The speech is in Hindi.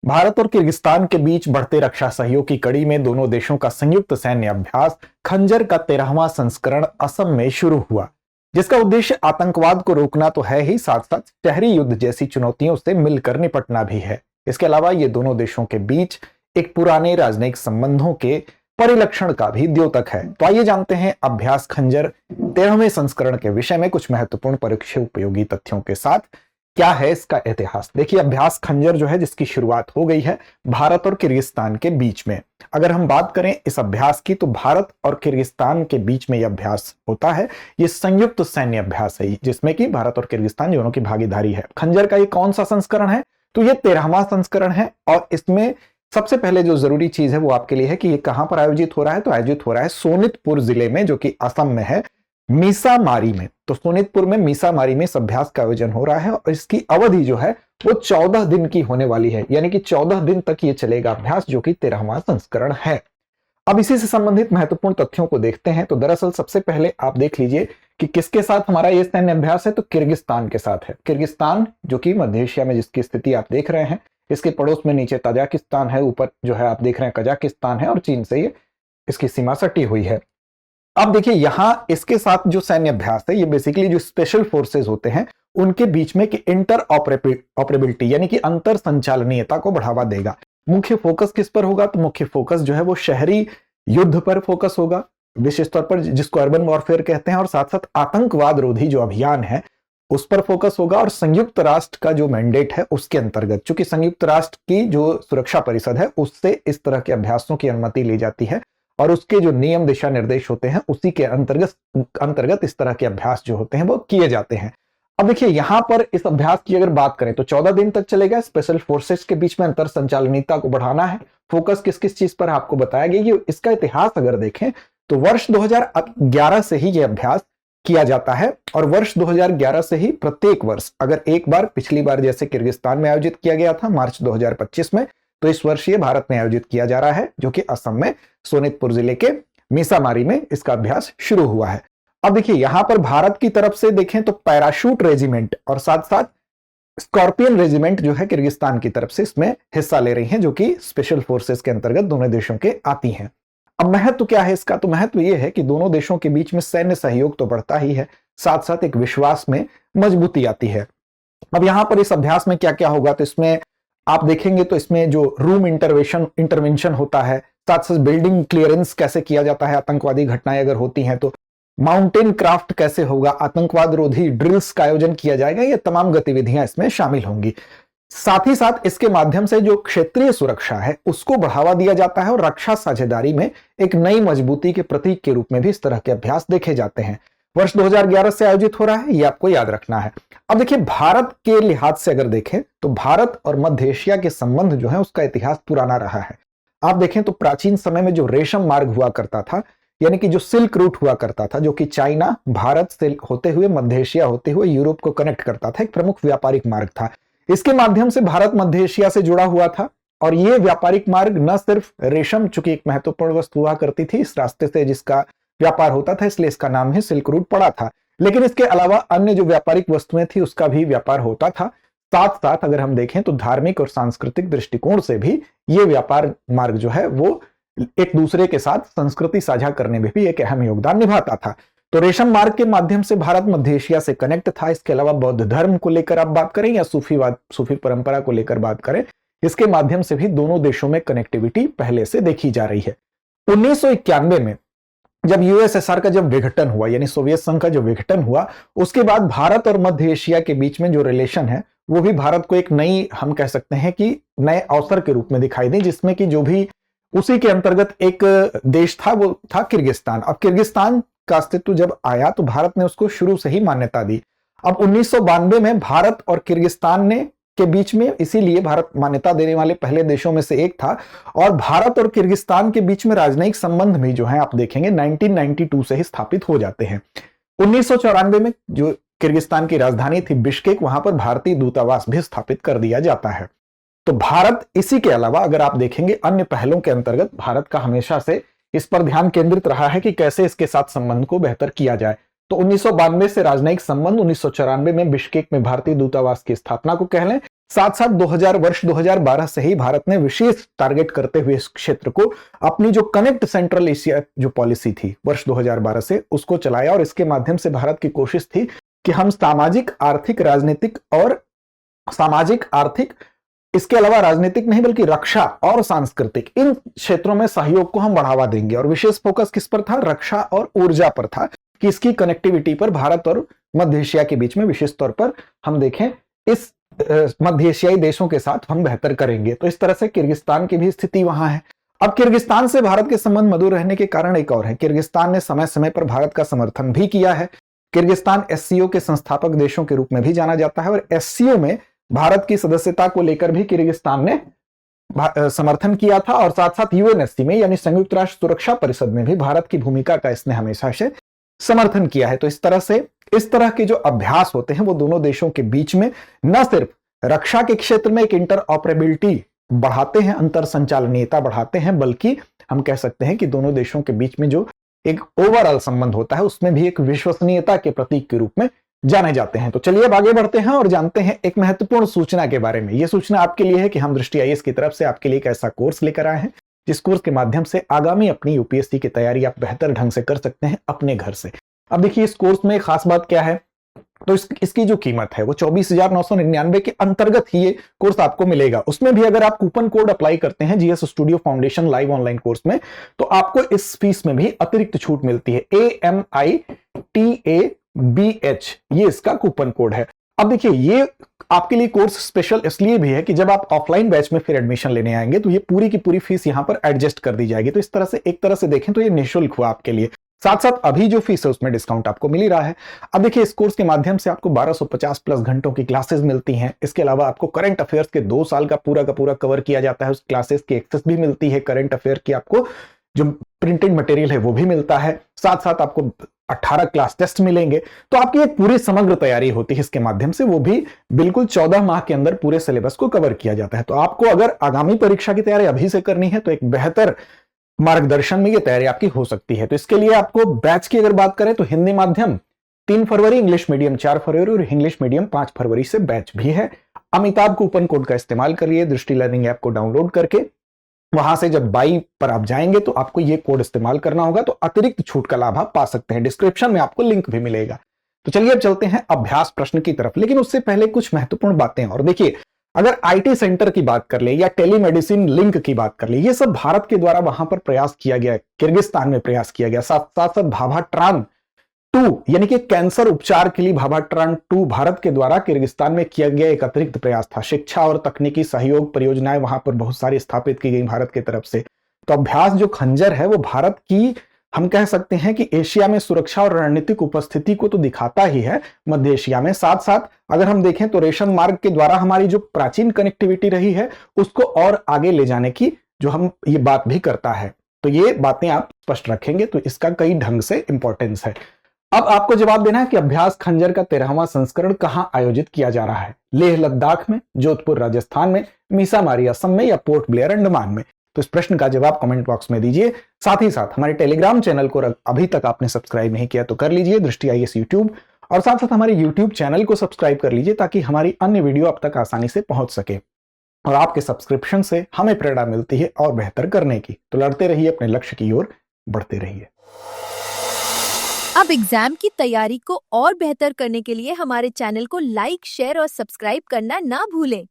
भारत और किर्गिस्तान के बीच बढ़ते रक्षा सहयोग की कड़ी में दोनों देशों का संयुक्त सैन्य अभ्यास खंजर का 13वां संस्करण असम में शुरू हुआ, जिसका उद्देश्य आतंकवाद को रोकना तो है ही, साथ साथ शहरी युद्ध जैसी चुनौतियों से मिलकर निपटना भी है। इसके अलावा ये दोनों देशों के बीच एक पुराने राजनयिक संबंधों के परिलक्षण का भी द्योतक है। तो आइए जानते हैं अभ्यास खंजर 13वें संस्करण के विषय में कुछ महत्वपूर्ण परीक्षा उपयोगी तथ्यों के साथ। क्या है इसका इतिहास? देखिए, अभ्यास खंजर जो है, जिसकी शुरुआत हो गई है भारत और किर्गिस्तान के बीच में। अगर हम बात करें इस अभ्यास की, तो भारत और किर्गिस्तान के बीच में यह अभ्यास होता है। ये संयुक्त सैन्य अभ्यास है, जिसमें कि भारत और किर्गिस्तान दोनों की भागीदारी है। खंजर का ये कौन सा संस्करण है? तो ये 13वां संस्करण है। और इसमें सबसे पहले जो जरूरी चीज है वो आपके लिए है कि ये कहां पर आयोजित हो रहा है। तो आयोजित हो रहा है सोनितपुर जिले में, जो कि असम में है, मीसामारी में। तो सोनितपुर में मीसामारी में इस अभ्यास का आयोजन हो रहा है और इसकी अवधि जो है वो 14 दिन की होने वाली है, यानी कि 14 दिन तक ये चलेगा अभ्यास, जो कि 13वां संस्करण है। अब इसी से संबंधित महत्वपूर्ण तथ्यों को देखते हैं। तो दरअसल सबसे पहले आप देख लीजिए कि किसके साथ हमारा ये सैन्य अभ्यास है। तो किर्गिस्तान के साथ है। किर्गिस्तान जो कि मध्य एशिया में जिसकी स्थिति आप देख रहे हैं, इसके पड़ोस में नीचे ताजिकिस्तान है, ऊपर जो है आप देख रहे हैं कजाकिस्तान है, और चीन से ये इसकी सीमा सटी हुई है। अब देखिए, यहां इसके साथ जो सैन्य अभ्यास है, ये बेसिकली जो स्पेशल फोर्सेस होते हैं उनके बीच में कि इंटर ऑपरेबिलिटी यानी कि अंतर संचालनीयता को बढ़ावा देगा। मुख्य फोकस किस पर होगा? तो मुख्य फोकस जो है वो शहरी युद्ध पर फोकस होगा, विशेष तौर पर जिसको अर्बन वॉरफेयर कहते हैं, और साथ साथ आतंकवाद रोधी जो अभियान है उस पर फोकस होगा। और संयुक्त राष्ट्र का जो मैंडेट है उसके अंतर्गत, चूंकि संयुक्त राष्ट्र की जो सुरक्षा परिषद है उससे इस तरह के अभ्यासों की अनुमति ली जाती है, और उसके जो नियम दिशा निर्देश होते हैं उसी के अंतर्गत इस तरह के अभ्यास जो होते हैं वो किए जाते हैं। अब देखिए, यहां पर इस अभ्यास की अगर बात करें तो 14 दिन तक चलेगा। स्पेशल फोर्सेस के बीच में अंतर संचालनीयता को बढ़ाना है। फोकस किस किस चीज पर आपको बताया गया। ये इसका इतिहास अगर देखें तो वर्ष 2011 से ही यह अभ्यास किया जाता है, और वर्ष 2011 से ही प्रत्येक वर्ष, अगर एक बार पिछली बार जैसे किर्गिस्तान में आयोजित किया गया था मार्च 2025 में, तो इस वर्ष ये भारत में आयोजित किया जा रहा है, जो कि असम में सोनितपुर जिले के मीसामारी में इसका अभ्यास शुरू हुआ है। अब देखिए, यहां पर भारत की तरफ से देखें तो पैराशूट रेजिमेंट और साथ साथ स्कॉर्पियन रेजिमेंट जो है किर्गिस्तान की तरफ से इसमें हिस्सा ले रही हैं, जो कि स्पेशल फोर्सेस के अंतर्गत दोनों देशों के आती हैं। अब महत्व क्या है इसका? तो महत्व यह है कि दोनों देशों के बीच में सैन्य सहयोग तो बढ़ता ही है, साथ साथ एक विश्वास में मजबूती आती है। अब यहां पर इस अभ्यास में क्या क्या होगा? तो इसमें आप देखेंगे तो इसमें जो रूम इंटरवेंशन होता है, साथ साथ बिल्डिंग क्लियरेंस कैसे किया जाता है, आतंकवादी घटनाएं अगर होती हैं तो माउंटेन क्राफ्ट कैसे होगा, आतंकवाद रोधी ड्रिल्स का आयोजन किया जाएगा, ये तमाम गतिविधियां इसमें शामिल होंगी। साथ ही साथ इसके माध्यम से जो क्षेत्रीय सुरक्षा है उसको बढ़ावा दिया जाता है, और रक्षा साझेदारी में एक नई मजबूती के प्रतीक के रूप में भी इस तरह के अभ्यास देखे जाते हैं। वर्ष 2011 से आयोजित हो रहा है, ये आपको याद रखना है। अब देखिए, भारत के लिहाज से अगर देखें तो भारत और मध्य एशिया के संबंध जो है उसका इतिहास पुराना रहा है। आप देखें तो प्राचीन समय में जो रेशम मार्ग हुआ करता था, यानी कि जो सिल्क रूट हुआ करता था, जो कि चाइना भारत से होते हुए मध्य एशिया होते हुए यूरोप को कनेक्ट करता था, एक प्रमुख व्यापारिक मार्ग था। इसके माध्यम से भारत मध्य एशिया से जुड़ा हुआ था, और ये व्यापारिक मार्ग न सिर्फ रेशम, चूंकि एक महत्वपूर्ण वस्तु हुआ करती थी इस रास्ते से जिसका व्यापार होता था, इसलिए इसका नाम ही सिल्क रूट पड़ा था, लेकिन इसके अलावा अन्य जो व्यापारिक वस्तुएं थी उसका भी व्यापार होता था। साथ साथ अगर हम देखें तो धार्मिक और सांस्कृतिक दृष्टिकोण से भी ये व्यापार मार्ग जो है वो एक दूसरे के साथ संस्कृति साझा करने में भी एक अहम योगदान निभाता था। तो रेशम मार्ग के माध्यम से भारत मध्य एशिया से कनेक्ट था। इसके अलावा बौद्ध धर्म को लेकर आप बात करें या सूफी परंपरा को लेकर बात करें, इसके माध्यम से भी दोनों देशों में कनेक्टिविटी पहले से देखी जा रही है। 1991 में जब यूएसएसआर का जब विघटन हुआ, यानी सोवियत संघ का जो विघटन हुआ, उसके बाद भारत और मध्य एशिया के बीच में जो रिलेशन है वो भी भारत को एक नई, हम कह सकते हैं कि नए अवसर के रूप में दिखाई दी, जिसमें कि जो भी उसी के अंतर्गत एक देश था वो था किर्गिस्तान। अब किर्गिस्तान का अस्तित्व जब आया तो भारत ने उसको शुरू से ही मान्यता दी। अब 1992 में भारत और किर्गिस्तान ने के बीच में, इसीलिए भारत मान्यता देने वाले पहले देशों में से एक था, और भारत और किर्गिस्तान के बीच में राजनयिक संबंध भी जो है आप देखेंगे 1992 से ही स्थापित हो जाते हैं। 1994 में जो किर्गिस्तान की राजधानी थी बिश्केक, वहां पर भारतीय दूतावास भी स्थापित कर दिया जाता है। तो भारत इसी के अलावा अगर आप देखेंगे अन्य पहलों के अंतर्गत भारत का हमेशा से इस पर ध्यान केंद्रित रहा है कि कैसे इसके साथ संबंध को बेहतर किया जाए। तो 1992 से राजनयिक संबंध, 1994 में बिश्केक में भारतीय दूतावास की स्थापना को कह लें, साथ साथ 2012 से ही भारत ने विशेष टारगेट करते हुए इस क्षेत्र को अपनी जो कनेक्ट सेंट्रल एशिया जो पॉलिसी थी वर्ष 2012 से उसको चलाया, और इसके माध्यम से भारत की कोशिश थी कि हम सामाजिक आर्थिक इसके अलावा राजनीतिक नहीं बल्कि रक्षा और सांस्कृतिक इन क्षेत्रों में सहयोग को हम बढ़ावा देंगे। और विशेष फोकस किस पर था? रक्षा और ऊर्जा पर था कि इसकी कनेक्टिविटी पर भारत और मध्य एशिया के बीच में विशेष तौर पर हम देखें इस मध्य एशियाई देशों के साथ हम बेहतर करेंगे। तो इस तरह से किर्गिस्तान की भी स्थिति वहां है। अब किर्गिस्तान से भारत के संबंध मधुर रहने के कारण एक और है, किर्गिस्तान ने समय समय पर भारत का समर्थन भी किया है। किर्गिस्तान एससीओ के संस्थापक देशों के रूप में भी जाना जाता है, और एससीओ में भारत की सदस्यता को लेकर भी किर्गिस्तान ने समर्थन किया था, और साथ साथ यूएनएससी में यानी संयुक्त राष्ट्र सुरक्षा परिषद में भी भारत की भूमिका का इसने हमेशा से समर्थन किया है। तो इस तरह के जो अभ्यास होते हैं वो दोनों देशों के बीच में न सिर्फ रक्षा के क्षेत्र में एक इंटरऑपरेबिलिटी बढ़ाते हैं, अंतर संचालनीयता बढ़ाते हैं, बल्कि हम कह सकते हैं कि दोनों देशों के बीच में जो एक ओवरऑल संबंध होता है उसमें भी एक विश्वसनीयता के प्रतीक के रूप में जाने जाते हैं। तो चलिए अब आगे बढ़ते हैं और जानते हैं एक महत्वपूर्ण सूचना के बारे में। यह सूचना आपके लिए है कि हम दृष्टि आईएएस की तरफ से आपके लिए एक ऐसा कोर्स लेकर आए हैं जिस कोर्स के माध्यम से आगामी अपनी यूपीएससी की तैयारी आप बेहतर ढंग से कर सकते हैं अपने घर से। अब देखिए इस कोर्स में खास बात क्या है, तो इसकी जो कीमत है वो 24,999 के अंतर्गत ही ये कोर्स आपको मिलेगा। उसमें भी अगर आप कूपन कोड अप्लाई करते हैं GS studio foundation live online course में, तो आपको इस फीस में भी अतिरिक्त छूट मिलती है। AMITABH ये इसका कूपन कोड है। अब देखिए ये आपके लिए कोर्स स्पेशल इसलिए भी है कि जब आप ऑफलाइन बैच में फिर एडमिशन लेने आएंगे तो ये पूरी की पूरी फीस यहां पर एडजस्ट कर दी जाएगी। तो इस तरह से एक तरह से देखें तो ये निःशुल्क हुआ आपके लिए, साथ साथ अभी जो फीस है उसमें डिस्काउंट आपको मिल ही रहा है। अब देखिए इस कोर्स के माध्यम से आपको 1250 प्लस घंटों की क्लासेस मिलती हैं। इसके अलावा आपको करंट अफेयर्स के 2 साल का पूरा कवर किया जाता है। उस क्लासेस की एक्सेस भी मिलती है, करंट अफेयर की आपको जो प्रिंटेड मटेरियल है वो भी मिलता है, साथ साथ आपको 18 क्लास टेस्ट मिलेंगे। तो आपकी एक पूरी समग्र तैयारी होती है इसके माध्यम से, वो भी बिल्कुल 14 माह के अंदर पूरे सिलेबस को कवर किया जाता है। तो आपको अगर आगामी परीक्षा की तैयारी अभी से करनी है तो एक बेहतर मार्गदर्शन में ये तैयारी आपकी हो सकती है। तो इसके लिए आपको बैच की अगर बात करें तो हिंदी माध्यम 3 फरवरी, इंग्लिश मीडियम 4 फरवरी और इंग्लिश मीडियम 5 फरवरी से बैच भी है। अमिताभ कूपन कोड का इस्तेमाल करिए, दृष्टि लर्निंग ऐप को डाउनलोड करके वहां से जब बाई पर आप जाएंगे तो आपको ये कोड इस्तेमाल करना होगा, तो अतिरिक्त छूट का लाभ आप पा सकते हैं। डिस्क्रिप्शन में आपको लिंक भी मिलेगा। तो चलिए अब चलते हैं अभ्यास प्रश्न की तरफ, लेकिन उससे पहले कुछ महत्वपूर्ण बातें। और देखिए अगर आईटी सेंटर की बात कर ले या टेलीमेडिसिन लिंक की बात कर ले, ये सब भारत के द्वारा वहां पर प्रयास किया गया, किर्गिस्तान में प्रयास किया गया। साथ साथ भाभाट्रान 2 यानी कि कैंसर उपचार के लिए भाभाट्रान 2 भारत के द्वारा किर्गिस्तान में किया गया एक अतिरिक्त प्रयास था। शिक्षा और तकनीकी सहयोग परियोजनाएं वहां पर बहुत सारी स्थापित की गई भारत की तरफ से। तो अभ्यास जो खंजर है वो भारत की हम कह सकते हैं कि एशिया में सुरक्षा और रणनीतिक उपस्थिति को तो दिखाता ही है मध्य एशिया में। साथ साथ अगर हम देखें तो रेशम मार्ग के द्वारा हमारी जो प्राचीन कनेक्टिविटी रही है उसको और आगे ले जाने की जो हम ये बात भी करता है। तो ये बातें आप स्पष्ट रखेंगे तो इसका कई ढंग से इंपॉर्टेंस है। अब आपको जवाब देना है कि अभ्यास खंजर का 13वां संस्करण कहां आयोजित किया जा रहा है। लेह लद्दाख में, जोधपुर राजस्थान में, मीसामारी असम में या पोर्ट ब्लेयर अंडमान में। तो इस प्रश्न का जवाब कमेंट बॉक्स में दीजिए। साथ ही साथ हमारे टेलीग्राम चैनल को अभी तक आपने सब्सक्राइब नहीं किया तो कर लीजिए, दृष्टि आईएएस यूट्यूब, और साथ साथ हमारे यूट्यूब चैनल को सब्सक्राइब कर लीजिए ताकि हमारी अन्य वीडियो आप तक आसानी से पहुंच सके। और आपके सब्सक्रिप्शन से हमें प्रेरणा मिलती है और बेहतर करने की। तो लड़ते रहिए, अपने लक्ष्य की ओर बढ़ते रहिए। अब एग्जाम की तैयारी को और बेहतर करने के लिए हमारे चैनल को लाइक, शेयर और सब्सक्राइब करना ना भूलें।